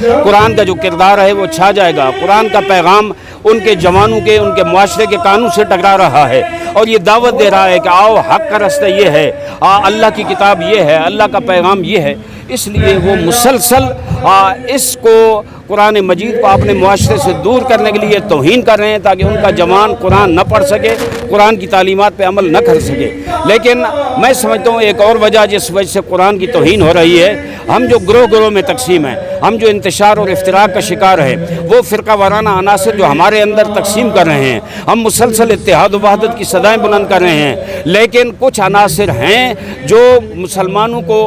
कुरान का जो किरदार है वो छा जाएगा। कुरान का पैगाम उनके जवानों के, उनके मुआशरे के कानून से टकरा रहा है और ये दावत दे रहा है कि आओ हक़ का रास्ता ये है, अल्लाह की किताब ये है, अल्लाह का पैगाम ये है। इसलिए वो मुसलसल इसको कुरान मजीद को अपने मुआशरे से दूर करने के लिए तौहीन कर रहे हैं ताकि उनका जवान कुरान न पढ़ सके, कुरान की तालीमात पे अमल न कर सके। लेकिन मैं समझता हूँ एक और वजह जिस वजह से कुरान की तौहीन हो रही है, हम जो ग्रोह में तकसीम हैं, हम जो इंतशार और इफ्तिराक का शिकार है, वो फ़िरका वाराना अनासर जो हमारे अंदर तकसीम कर रहे हैं, हम मुसलसल इत्तेहाद व वहदत की सदाएँ बुलंद कर रहे हैं। लेकिन कुछ अनासर हैं जो मुसलमानों को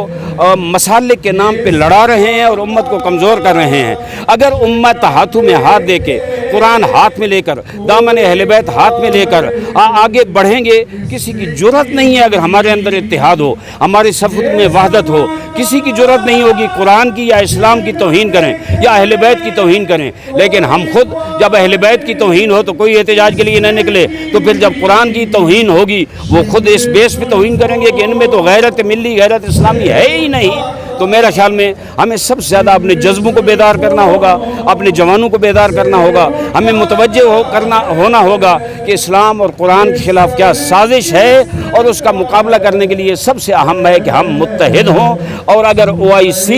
मसालिक के नाम पे लड़ा रहे हैं और उम्मत को कमज़ोर कर रहे हैं। अगर उम्मत हाथों में हाथ दे के, कुरान हाथ में लेकर, दामन अहले बैत हाथ में लेकर आगे बढ़ेंगे, किसी की जुर्रत नहीं है अगर हमारे अंदर इत्तेहाद हो, हमारे सफ़ में वहदत हो, किसी की जुर्रत नहीं होगी कुरान की या इस्लाम की तौहीन करें या अहले बैत की तौहीन करें। लेकिन हम खुद जब अहले बैत की तौहीन हो तो कोई एहतजाज के लिए न निकले, तो फिर जब कुरान की तौहीन होगी वो खुद इस बेस पे तौहीन करेंगे कि इनमें तो गैरत मिली, गैरत इस्लामी है ही नहीं। तो मेरा ख्याल में हमें सबसे ज़्यादा अपने जज्बों को बेदार करना होगा, अपने जवानों को बेदार करना होगा, हमें मुतवज्जे होना होगा कि इस्लाम और कुरान के ख़िलाफ़ क्या साजिश है और उसका मुकाबला करने के लिए सबसे अहम है कि हम मुत्तहिद हों। और अगर OIC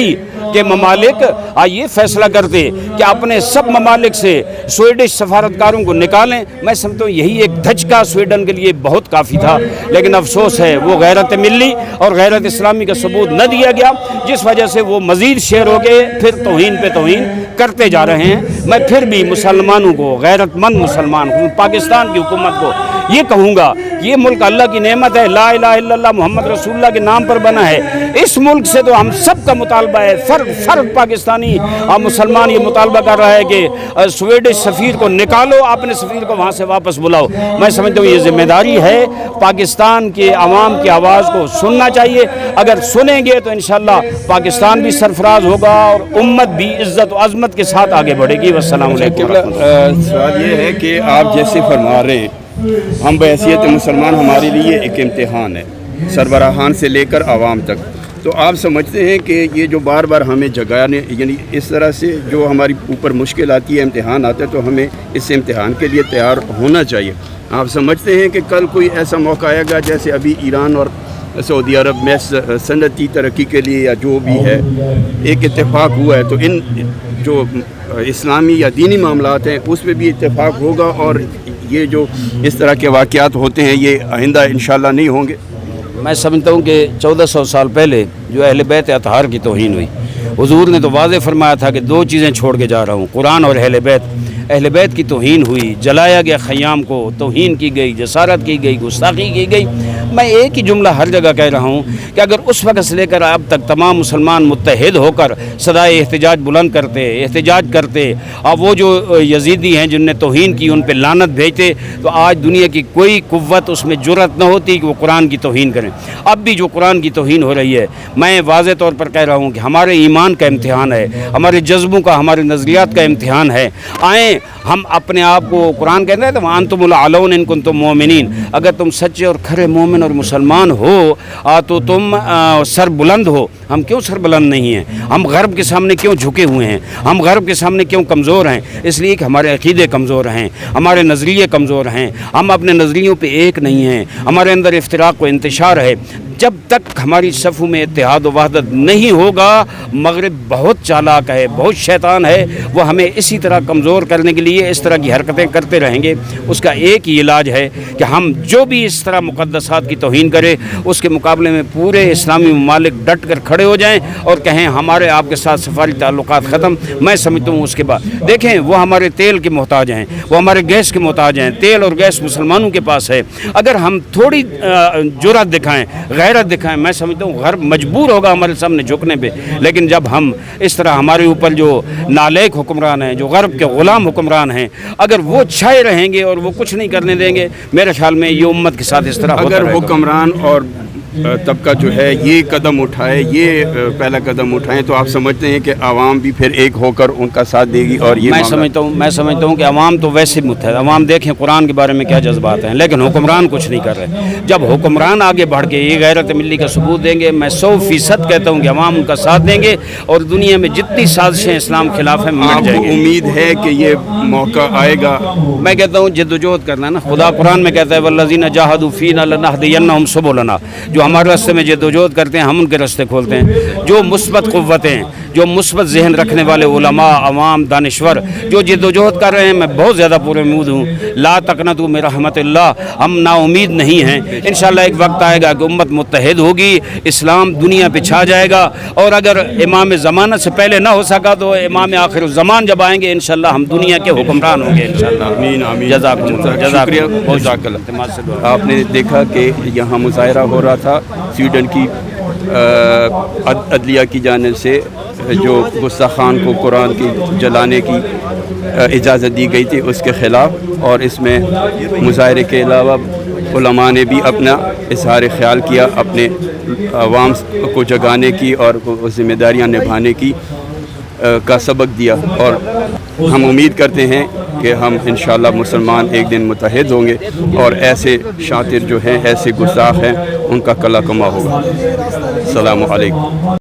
के ममालिक ये फैसला करते कि अपने सब ममालिक से स्वीडिश सफारतकारों को निकालें, मैं समझता हूँ यही एक धचका स्वीडन के लिए बहुत काफ़ी था। लेकिन अफसोस है वो गैरत मिली और गैरत इस्लामी का सबूत न दिया गया, जिस वजह से वो मज़ीद शेर हो गए, फिर तौहीन पे तौहीन करते जा रहे हैं। मैं फिर भी मुसलमानों को, गैरतमंद मुसलमान पाकिस्तान की हुकूमत को ये कहूँगा, ये मुल्क अल्लाह की नेमत है, ला इलाहा इल्लल्लाह मोहम्मद रसूलुल्लाह के नाम पर बना है। इस मुल्क से तो हम सब का मुतालबा है, फर्द पाकिस्तानी मुसलमान ये मुतालबा कर रहा है कि स्वीडिश सफ़ीर को निकालो, अपने सफ़ीर को वहाँ से वापस बुलाओ। मैं समझता हूँ ये ज़िम्मेदारी है, पाकिस्तान के अवाम की आवाज़ को सुनना चाहिए। अगर सुनेंगे तो इंशाअल्लाह पाकिस्तान भी सरफराज होगा और उम्मत भी इज़्ज़त और अज़मत के साथ आगे बढ़ेगी। वस्सलाम अलैकुम। सवाल ये है कि आप जैसे फरमा रहे हैं, हम बहैसियत मुसलमान हमारे लिए एक इम्तिहान है, सरबराहान से लेकर आवाम तक। तो आप समझते हैं कि ये जो बार बार हमें जगाने, यानी इस तरह से जो हमारी ऊपर मुश्किल आती है, इम्तिहान आता है, तो हमें इस इम्तिहान के लिए तैयार होना चाहिए। आप समझते हैं कि कल कोई ऐसा मौका आएगा जैसे अभी ईरान और सऊदी अरब में सनती तरक्की के लिए या जो भी है एक इत्तेफाक हुआ है, तो इन जो इस्लामी या दीनी मामलात हैं उस पर भी इत्तेफाक होगा और ये जो इस तरह के वाक़यात होते हैं ये आइंदा इंशाअल्लाह नहीं होंगे। मैं समझता हूँ कि 1400 साल पहले जो अहले बैत अतहार की तौहीन हुई, हुजूर ने तो वाज़े फरमाया था कि दो चीज़ें छोड़ के जा रहा हूँ, कुरान और अहले बैत। अहले बैत की तौहीन हुई, जलाया गया ख़याम को, तौहीन की गई, जसारत की गई, गुस्ताखी की गई। मैं एक ही जुमला हर जगह कह रहा हूँ कि अगर उस वक्त से लेकर अब तक तमाम मुसलमान मुत्तहिद होकर सदाए एहतजाज बुलंद करते, एहतजाज करते, और वो जो यजीदी हैं जिनने तौहीन की उन पर लानत भेजते, तो आज दुनिया की कोई कुव्वत उसमें जुर्रत न होती कि वो कुरान की तौहीन करें। अब भी जो कुरान की तौहीन हो रही है, मैं वाज़े तौर पर कह रहा हूँ कि हमारे ईमान का इम्तिहान है, हमारे जज्बों का, हमारे नज़रियात का इम्तिहान है। आएँ हम अपने आप को, कुरान कहते हैं तो अंतुमुल आलौन इन कुंतुम मोमिनीन, अगर तुम सच्चे और खरे मोमिन और मुसलमान हो तो तुम सर बुलंद हो। हम क्यों सर बुलंद नहीं हैं? हम गरब के सामने क्यों झुके हुए हैं? हम गरब के सामने क्यों कमज़ोर हैं? इसलिए कि हमारे अक़ीदे कमज़ोर हैं, हमारे नज़रिए कमज़ोर हैं, हम अपने नज़रियों पे एक नहीं हैं, हमारे अंदर इफ्तिराक व इंतशार है। जब तक हमारी सफ़ों में इत्तेहाद व वहदत नहीं होगा, मगरिब बहुत चालाक है, बहुत शैतान है, वो हमें इसी तरह कमज़ोर करने के लिए इस तरह की हरकतें करते रहेंगे। उसका एक ही इलाज है कि हम जो भी इस तरह मुक़द्दसात की तौहीन करे, उसके मुकाबले में पूरे इस्लामी ममालिक डट कर खड़े हो जाएं और कहें हमारे आपके साथ सफारी ताल्लुकात ख़त्म। मैं समझता हूँ उसके बाद देखें, वो हमारे तेल के मोहताज हैं, वो हमारे गैस के मोहताज हैं, तेल और गैस मुसलमानों के पास है। अगर हम थोड़ी जुर्रत दिखाएँ, गैरत दिखाएं, मैं समझता हूँ घर मजबूर होगा हमारे सामने झुकने पे। लेकिन जब हम इस तरह हमारे ऊपर जो नालायक हुक्मरान हैं, जो गरब के ग़ुलाम हुक्मरान हैं, अगर वो छाए रहेंगे और वो कुछ नहीं करने देंगे, मेरे ख्याल में ये उम्मत के साथ इस तरह अगर हुक्मरान और तबका जो है ये कदम उठाए, ये पहला कदम उठाएं, तो आप समझते हैं कि आवाम भी फिर एक होकर उनका साथ देगी? और ये मैं समझता हूँ कि अवाम तो वैसे मुतहद, अवाम देखें कुरान के बारे में क्या जज्बात हैं, लेकिन हुक्मरान कुछ नहीं कर रहे। जब हुक्मरान आगे बढ़ के ये गैरत मिली का सबूत देंगे, मैं 100% कहता हूँ कि अवाम उनका साथ देंगे और दुनिया में जितनी साजिशें इस्लाम खिलाफ हैं मिट जाएंगे। उम्मीद है कि ये मौका आएगा? मैं कहता हूँ जद्दोजहद करना है ना, खुदा कुरान में कहता है वल्लज़ीना जाहदू फ़ीना लनहदियन्नहुम सुबुलना, जो हमारे रास्ते में जद्दोजहद करते हैं हम उनके रास्ते खोलते हैं। जो मुस्बत क़ुव्वतें, जो मुस्बत जहन रखने वाले उलमा, अवाम, दानिश्वर जो जद्दोजहद कर रहे हैं, मैं बहुत ज़्यादा पुरुम्मीद हूँ। ला तक़नतू मिन रहमतिल्लाह, हम नाउमीद नहीं हैं। इंशाअल्लाह एक वक्त आएगा कि उम्मत मुत्तहिद होगी, इस्लाम दुनिया पे छा जाएगा। और अगर इमाम ज़माना से पहले ना हो सका तो इमाम आखिर ज़मान जब आएंगे इंशाअल्लाह हम दुनिया के हुक्मरान होंगे इंशाअल्लाह। आमीन आमीन। जज़ाकल्लाह। आपने देखा कि यहाँ मुज़ाहिरा हो रहा था स्वीडन की अदलिया की जानिब से, जो गुस्ताखान को कुरान की जलाने की इजाज़त दी गई थी उसके ख़िलाफ़, और इसमें मुज़ाहिरे के अलावा उलमा ने भी अपना इज़हार ख़याल किया, अपने अवाम को जगाने की और ज़िम्मेदारियाँ निभाने की का सबक दिया। और हम उम्मीद करते हैं कि हम इंशाअल्लाह मुसलमान एक दिन मुत्तहिद होंगे और ऐसे शातिर जो हैं, ऐसे गुस्ताख हैं, उनका कला कमा होगा। अस्सलामु अलैकुम।